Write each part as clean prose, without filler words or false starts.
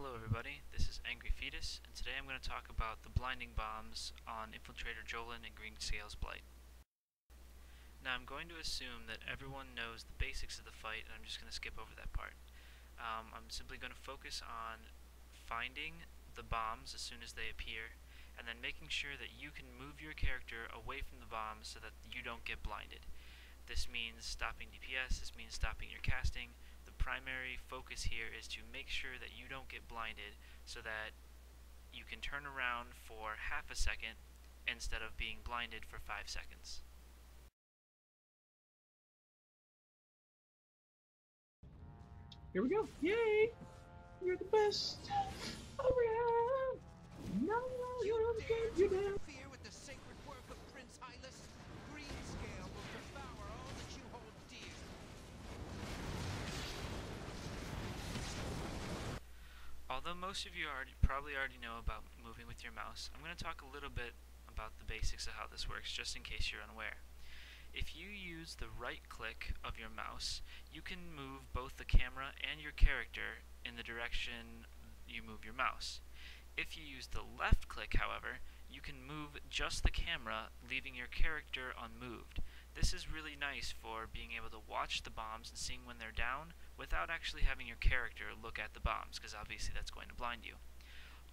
Hello everybody, this is Angry Fetus, and today I'm going to talk about the blinding bombs on Infiltrator Jolin and Green Scales Blight. Now I'm going to assume that everyone knows the basics of the fight, and I'm just going to skip over that part. I'm simply going to focus on finding the bombs as soon as they appear, and then making sure that you can move your character away from the bombs so that you don't get blinded. This means stopping DPS, this means stopping your casting. The primary focus here is to make sure that you don't get blinded so that you can turn around for half a second instead of being blinded for 5 seconds. Here we go. Yay! You're the best around. No, you're the Fear with the sacred work of Prince Hylas, Greenscale will devour all that you hold dear. Although most of you probably already know about moving with your mouse, I'm going to talk a little bit about the basics of how this works, just in case you're unaware. If you use the right click of your mouse, you can move both the camera and your character in the direction you move your mouse. If you use the left click, however, you can move just the camera, leaving your character unmoved. This is really nice for being able to watch the bombs and seeing when they're down without actually having your character look at the bombs, because obviously that's going to blind you.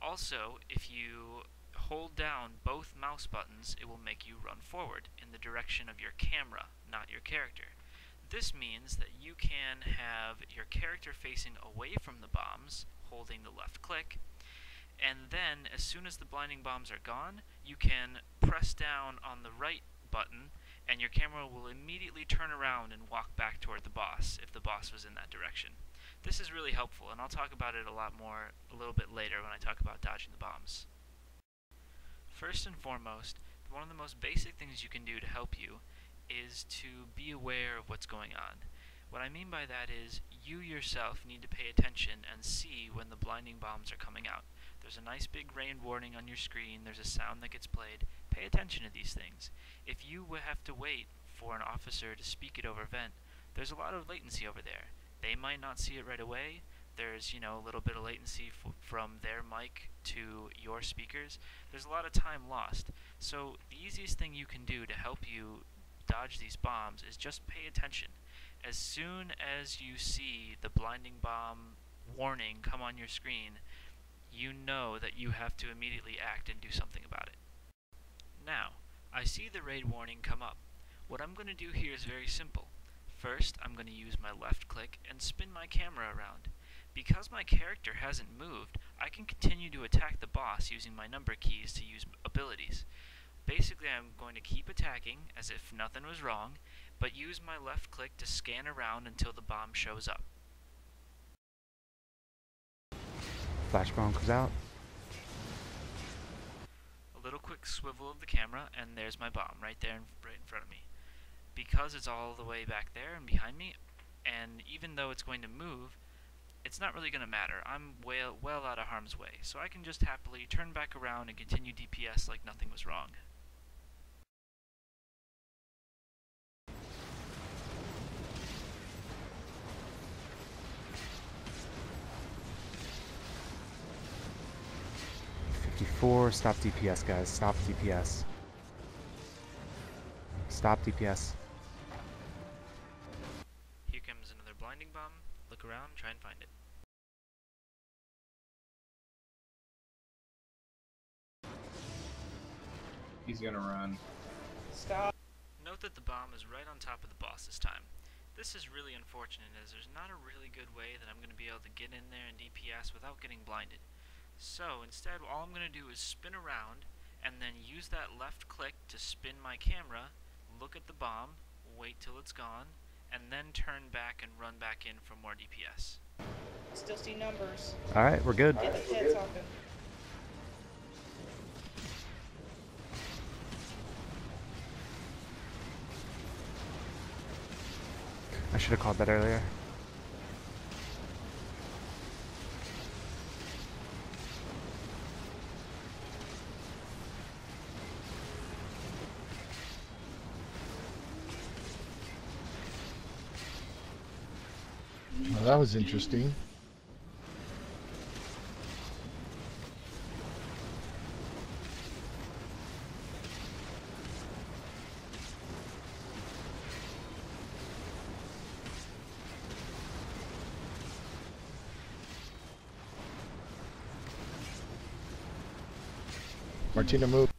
Also, if you hold down both mouse buttons, it will make you run forward in the direction of your camera, not your character. This means that you can have your character facing away from the bombs, holding the left click, and then as soon as the blinding bombs are gone, you can press down on the right button and your camera will immediately turn around and walk back toward the boss if the boss was in that direction. This is really helpful, and I'll talk about it a little bit later when I talk about dodging the bombs. First and foremost, one of the most basic things you can do to help you is to be aware of what's going on. What I mean by that is you yourself need to pay attention and see when the blinding bombs are coming out. There's a nice big rain warning on your screen, there's a sound that gets played. Pay attention to these things. If you have to wait for an officer to speak it over vent, there's a lot of latency over there. They might not see it right away. There's, a little bit of latency from their mic to your speakers. There's a lot of time lost. So the easiest thing you can do to help you dodge these bombs is just pay attention. As soon as you see the blinding bomb warning come on your screen, you know that you have to immediately act and do something about it. Now, I see the raid warning come up. What I'm going to do here is very simple. First, I'm going to use my left click and spin my camera around. Because my character hasn't moved, I can continue to attack the boss using my number keys to use abilities. Basically, I'm going to keep attacking as if nothing was wrong, but use my left click to scan around until the bomb shows up. Flash bomb comes out. A little quick swivel of the camera, and there's my bomb right there, right in front of me. Because it's all the way back there and behind me, and even though it's going to move, it's not really going to matter. I'm well out of harm's way, so I can just happily turn back around and continue DPS like nothing was wrong. Stop DPS, guys. Stop DPS. Stop DPS. Here comes another blinding bomb. Look around, try and find it. He's gonna run. Stop! Note that the bomb is right on top of the boss this time. This is really unfortunate as there's not a really good way that I'm going to be able to get in there and DPS without getting blinded. So instead, all I'm going to do is spin around and then use that left click to spin my camera, look at the bomb, wait till it's gone, and then turn back and run back in for more DPS. Still see numbers. Alright, we're good. Get the heads off him. I should have called that earlier. Well, that was interesting. Martina, move.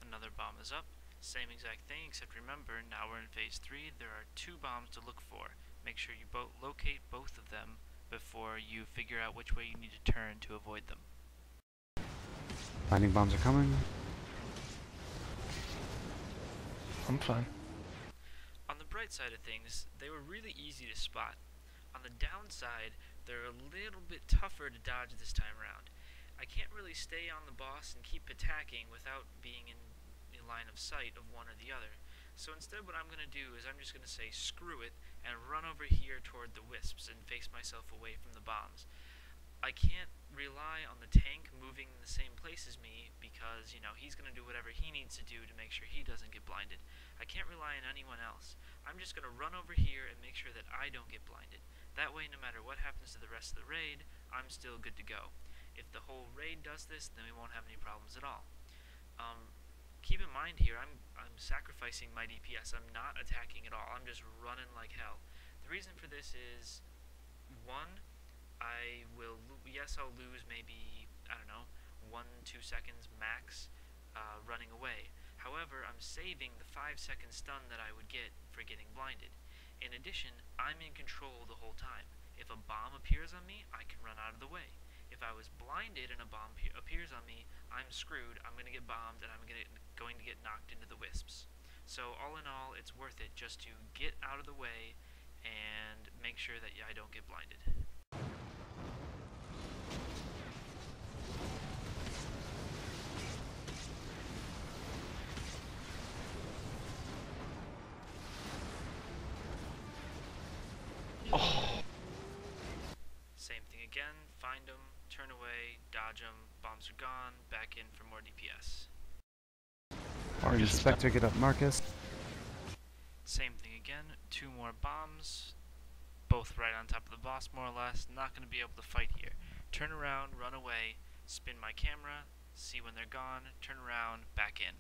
Another bomb is up. Same exact thing, except remember, now we're in phase 3. There are 2 bombs to look for. Make sure you locate both of them before you figure out which way you need to turn to avoid them. Blinding bombs are coming. I'm fine. On the bright side of things, they were really easy to spot. On the downside, they're a little bit tougher to dodge this time around. I can't really stay on the boss and keep attacking without being in the line of sight of one or the other. So instead what I'm going to do is I'm just going to say screw it and run over here toward the wisps and face myself away from the bombs. I can't rely on the tank moving in the same place as me because, you know, he's going to do whatever he needs to do to make sure he doesn't get blinded. I can't rely on anyone else. I'm just going to run over here and make sure that I don't get blinded. That way, no matter what happens to the rest of the raid, I'm still good to go. If the whole raid does this, then we won't have any problems at all. Keep in mind here, I'm sacrificing my DPS. I'm not attacking at all. I'm just running like hell. The reason for this is, one, I'll lose maybe, I don't know, 1-2 seconds max running away. However, I'm saving the 5-second stun that I would get for getting blinded. In addition, I'm in control the whole time. If a bomb appears on me, I can run out of the way. If I was blinded and a bomb appears on me, I'm screwed. I'm going to get bombed and I'm going to get knocked into the wisps. So all in all, it's worth it just to get out of the way and make sure that I don't get blinded. Same thing again, find them, turn away, dodge them, bombs are gone, back in for more DPS. Inspector, get up, Marcus. Same thing again, 2 more bombs, both right on top of the boss more or less, not going to be able to fight here. Turn around, run away, spin my camera, see when they're gone, turn around, back in.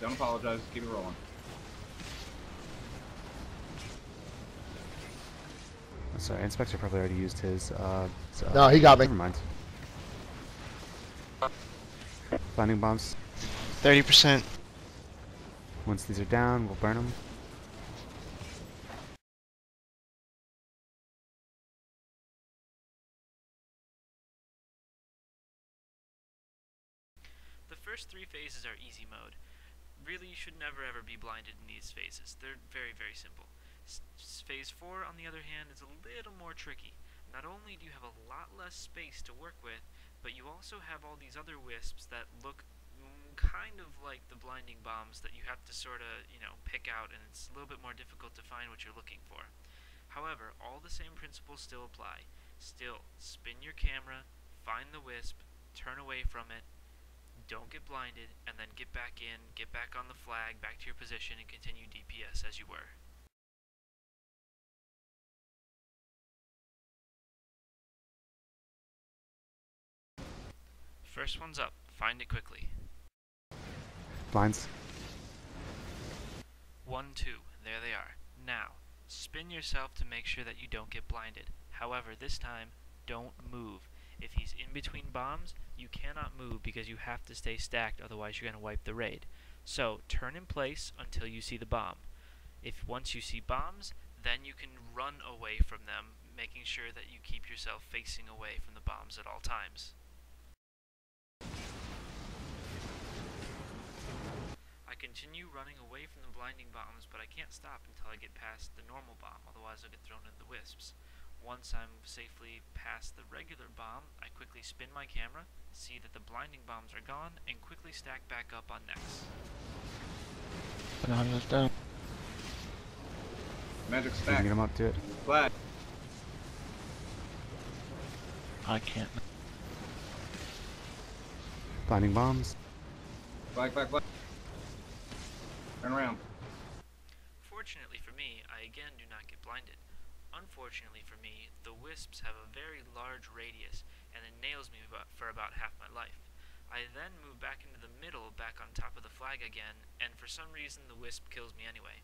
Don't apologize, keep it rolling. Sorry, Inspector probably already used his, No, he got me. Never mind. Blinding bombs. 30%. Once these are down, we'll burn them. The first 3 phases are easy mode. Really, you should never ever be blinded in these phases. They're very, very simple. Phase 4, on the other hand, is a little more tricky. Not only do you have a lot less space to work with, but you also have all these other wisps that look kind of like the blinding bombs that you have to sort of, pick out, and it's a little bit more difficult to find what you're looking for. However, all the same principles still apply. Still, spin your camera, find the wisp, turn away from it, don't get blinded, and then get back in, get back on the flag, back to your position, and continue DPS as you were. First one's up. Find it quickly. Blinds. 1, 2. There they are. Now, spin yourself to make sure that you don't get blinded. However, this time, don't move. If he's in between bombs, you cannot move because you have to stay stacked, otherwise you're going to wipe the raid. So, turn in place until you see the bomb. Once you see bombs, then you can run away from them, making sure that you keep yourself facing away from the bombs at all times. I continue running away from the blinding bombs, but I can't stop until I get past the normal bomb, otherwise I'll get thrown in the wisps. Once I'm safely past the regular bomb, I quickly spin my camera, see that the blinding bombs are gone, and quickly stack back up on next. Bananas down. Magic You stack. can get him up to it. Flag. I can't. Blinding bombs. Flag, flag, flag. Turn around. Fortunately for me, I again do not get blinded. Unfortunately for me, the wisps have a very large radius, and it nails me for about half my life. I then move back into the middle, back on top of the flag again, and for some reason the wisp kills me anyway.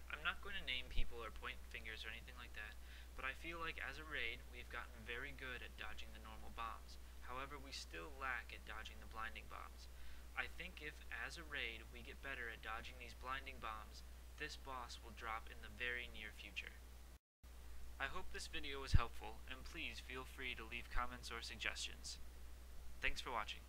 I'm not going to name people or point fingers or anything like that, but I feel like as a raid, we've gotten very good at dodging the normal bombs. However, we still lack at dodging the blinding bombs. I think if, as a raid, we get better at dodging these blinding bombs, this boss will drop in the very near future. I hope this video was helpful, and please feel free to leave comments or suggestions. Thanks for watching.